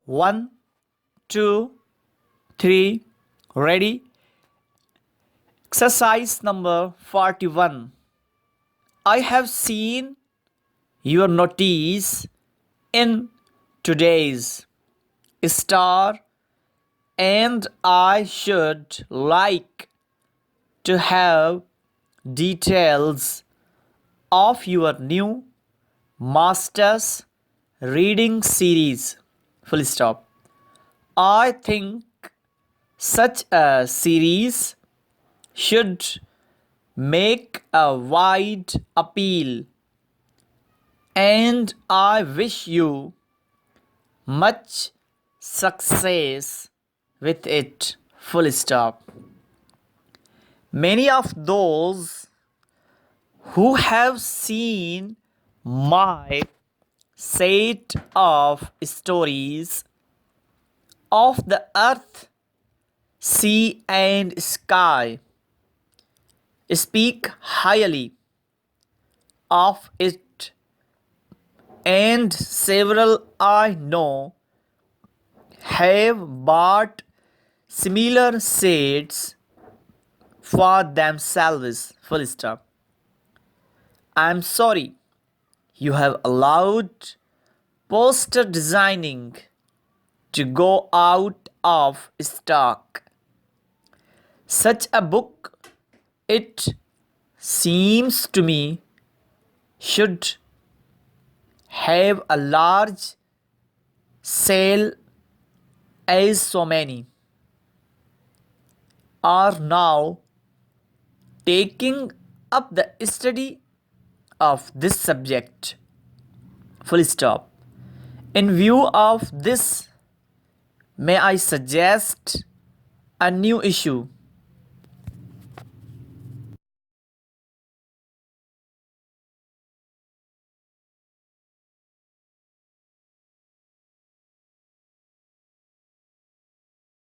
One, two, three, ready? Exercise number 41. I have seen your notice in today's Star and I should like to have details of your new master's reading series. Full stop. I think such a series should make a wide appeal, and I wish you much success with it. Full stop. Many of those who have seen my set of stories of the earth, sea, and sky speak highly of it, and several I know have bought similar sets for themselves. Full stop. I am sorry you have allowed poster designing to go out of stock. Such a book, it seems to me, should have a large sale, as so many are now taking up the study of this subject. Full stop. In view of this, may I suggest a new issue?